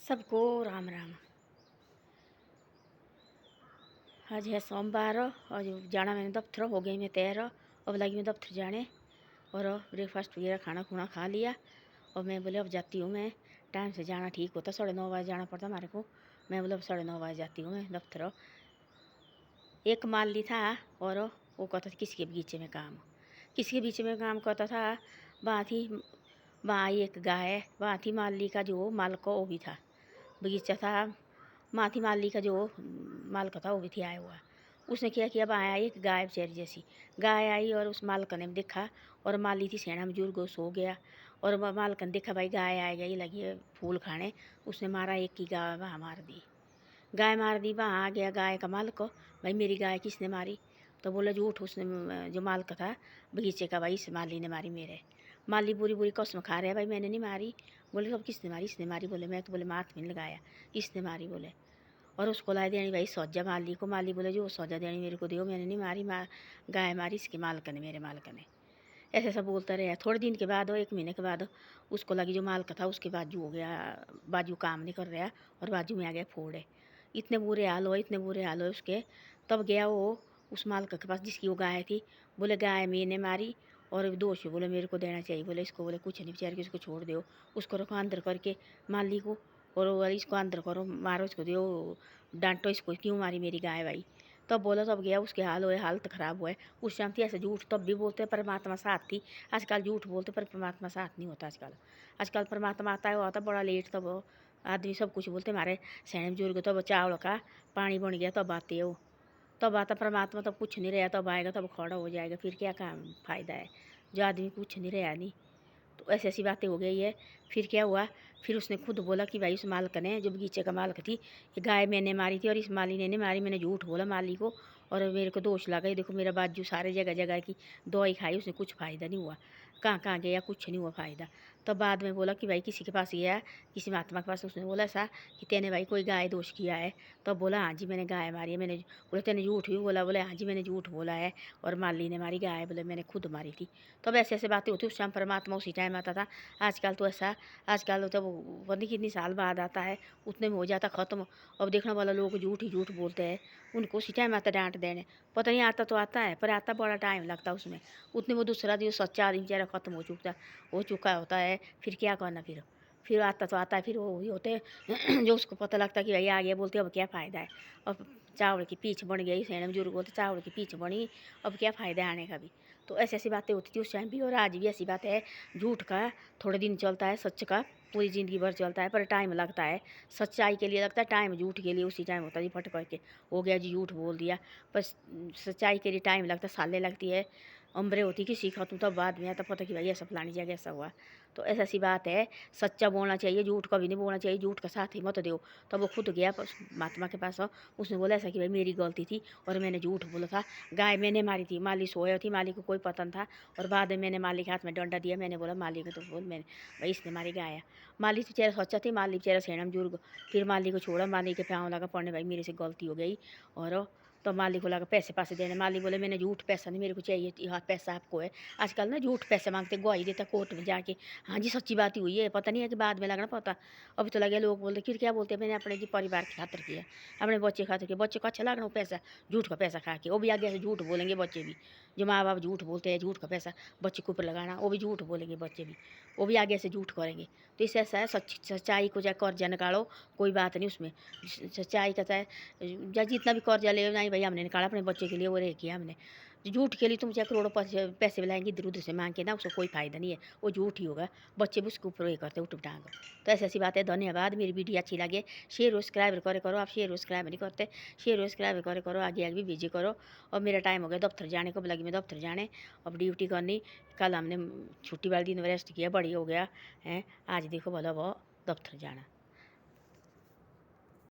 सबको राम राम। आज है सोमवार और जाना मैंने दफ्तर, हो गई मैं तैयार। अब लगी मैं दफ्तर जाने और ब्रेकफास्ट वगैरह खाना खुना खा लिया। और मैं बोले अब जाती हूँ मैं, टाइम से जाना ठीक होता, 9:30 बजे जाना पड़ता हमारे को। मैं बोले अब 9:30 बजे जाती हूँ मैं दफ्तर। एक माली था और वो कहता था किसी के बगीचे में काम, किसी के बीच में काम करता था। वहाँ थी, वहाँ एक गाय, वहाँ थी माली का जो मालिक वो भी था, बगीचा था। माथी माली का जो मालिक था वो भी थी आया हुआ। उसने क्या किया, अब आया एक गाय बेचारी जैसी गाय आई और उस मालिक ने देखा, और माली थी सेना में जुर्ग सो गया। और मालिक ने देखा भाई गाय आ गई, लगी है फूल खाने। उसने मारा एक की गाय, वहाँ मार दी, गाय मार दी। वहाँ आ गया गाय का मालिक, भाई मेरी गाय किसने मारी? तो बोला झूठ, उसने जो मालिक था बगीचे का, भाई इस माली ने मारी मेरे। माली बुरी बुरी कसम खा रहे, भाई मैंने नहीं मारी। बोले अब किसने मारी? इसने मारी। बोले मैं तो, बोले माथ में लगाया, इसने मारी। बोले और उसको ला देनी भाई सौजा माली को। माली बोले जो सौजा देनी मेरे को दो, मैंने नहीं मारी, गाय मारी इसके मालिक ने, मेरे मालिक ने। ऐसे सब बोलता रहा। थोड़े दिन के बाद, 1 महीने के बाद, उसको लगी जो मालिक था उसके बाजू हो गया, बाजू काम नहीं कर रहा और बाजू में आ गया फोड़े। इतने बुरे हाल हो, इतने बुरे हाल हो उसके। तब गया वो उस मालिक के पास जिसकी वो गाय थी। बोले गाय मैंने मारी और दोष बोले मेरे को देना चाहिए। बोले इसको, बोले कुछ नहीं बेचारे के, उसको छोड़ दो, उसको रखो अंदर करके माली को, और इसको अंदर करो, मारो इसको, दो डांटो इसको, क्यों मारी मेरी गाय भाई? तब बोला, तब गया उसके हाल हुए, हालत ख़राब हुआ है। उस टाइम थी ऐसे झूठ तब भी बोलते परमात्मा साथ थी। आजकल झूठ बोलते पर परमात्मा साथ नहीं होता आजकल। आजकल परमात्मा आता है, वो आता बड़ा लेट, तब आदमी सब कुछ बोलते। हमारे सैन बुजुर्ग तब चावल का पानी बन गया तब आते हो, तब आता परमात्मा। तब कुछ नहीं रहा, तब आएगा, तब खड़ा हो जाएगा, फिर क्या काम फ़ायदा है जो आदमी कुछ नहीं रहा नहीं। तो ऐसी ऐसी बातें हो गई है। फिर क्या हुआ, फिर उसने खुद बोला कि भाई उस मालिक ने, जो बगीचे का मालिक थी, ये गाय मैंने मारी थी और इस माली ने नहीं मारी। मैंने झूठ बोला माली को और मेरे को दोष लगा। ये देखो मेरा बाजू सारे जगह जगह की दवाई खाई, उसने कुछ फ़ायदा नहीं हुआ, कहाँ कहाँ गया, कुछ नहीं हुआ फ़ायदा। तब बाद में बोला कि भाई किसी के पास गया, किसी महात्मा के पास, उसने बोला ऐसा कि तेने भाई कोई गाय दोष किया है? तब बोला हाँ जी मैंने गाय मारी है। मैंने बोला तेने झूठ भी बोला? बोले हाँ जी मैंने झूठ बोला है और माली ने मारी गाय, बोले मैंने खुद मारी थी। तब ऐसे ऐसे बातें होती। उस टाइम परमात्मा उसी टाइम आता था। आजकल तो ऐसा, आजकल तो पता नहीं कितनी साल बाद आता है, उतने में हो जाता ख़त्म। अब देखने वाला लोग झूठ ही झूठ बोलते हैं, उनको उसी टाइम आता डांट देने। पता नहीं आता तो आता है, पर आता बड़ा टाइम लगता है उसमें। उतने वो दूसरा जो सच्चा आदमी बेचारा ख़त्म हो चुका होता है, फिर क्या करना? फिर आता तो आता है, फिर वो वही होते हैं जो उसको पता लगता है कि भाई आ गया, बोलते अब क्या फ़ायदा है, अब चावल की पीछ बन गई। सैन बुजुर्ग बोलते चावल की पीछ बनी, अब क्या फ़ायदा है आने का भी। तो ऐसी ऐसी बातें होती थी उस टाइम भी, और आज भी ऐसी बात है। झूठ का थोड़े दिन चलता है, सच का पूरी ज़िंदगी भर चलता है, पर टाइम लगता है। सच्चाई के लिए लगता है टाइम, झूठ के लिए उसी टाइम होता है जी, फट करके हो गया जी, झूठ बोल दिया। पर सच्चाई के लिए टाइम लगता है, सालें लगती है। उम्रें होती कि सीखा तू तब बाद में आता पता कि भाई ऐसा फलानी जगह ऐसा हुआ। तो ऐसा सी बात है, सच्चा बोलना चाहिए, झूठ कभी नहीं बोलना चाहिए, झूठ का साथ ही मत दो। तब वो खुद गया महात्मा के पास, उसने बोला ऐसा कि भाई मेरी गलती थी और मैंने झूठ बोला था, गाय मैंने मारी थी, माली सोया थी, माली को कोई पता नहीं था। और बाद में मैंने माली के हाथ में डंडा दिया, मैंने बोला माली को तो बोल मैंने, भाई इसने मारी गाय। माली तो बेचारा सोचा थी, माली बेचारा सेना बुजुर्ग। फिर माली को छोड़ा, माली के पाँव लगा पड़ने, भाई मेरे से गलती हो गई। और तो माली को लगा पैसे पैसे देने। माली बोले मैंने झूठ पैसा नहीं, मेरे को चाहिए हाँ पैसा आपको है। आजकल ना झूठ पैसे मांगते, गवाही देता कोर्ट में जाके, हाँ जी सच्ची बात ही हुई है, पता नहीं है कि बाद में लगना पता। अभी तो लगे लोग बोलते फिर क्या बोलते हैं, मैंने अपने जी परिवार की खातिर किया, अपने बच्चे खातिर किया, बच्चे को अच्छा लगना वो पैसा, झूठ का पैसा खा के। वो भी आगे से झूठ बोलेंगे बच्चे भी, जो माँ बाप झूठ बोलते हैं, झूठ का पैसा बच्चे के ऊपर लगाना, वो भी झूठ बोलेंगे बच्चे भी, वो भी आगे से झूठ करेंगे। तो इससे ऐसा है, सच्चाई को चाहे कर्जा निकालो, कोई बात नहीं उसमें। सच्चाई का चाहे जितना भी कर्जा ले, नहीं भाई हमने निकाला अपने बच्चे के लिए, वो रह किया हमने। झूठ के लिए तुम चाहे करोड़ों पैसे लाएंगे इधर उधर से मांग के ना, उसको कोई फ़ायदा नहीं है, वो झूठ ही होगा। बच्चे भी उसके ऊपर ये करते उठ टांग। तो ऐसी ऐसी बात है। धन्यवाद। मेरी वीडियो अच्छी लगे शेयर सब्सक्राइब करे करो। आप शेयर सब्सक्राइब नहीं करते, शेयर सब्सक्राइब करे करो, आगे आगे भी भेजे करो। और मेरा टाइम हो गया दफ्तर जाने को, लगी मैं दफ्तर जाने, अब ड्यूटी करनी। कल हमने छुट्टी वाले दिन रेस्ट किया, बड़ी हो गया है, आज देखो बोला वो दफ्तर जाना।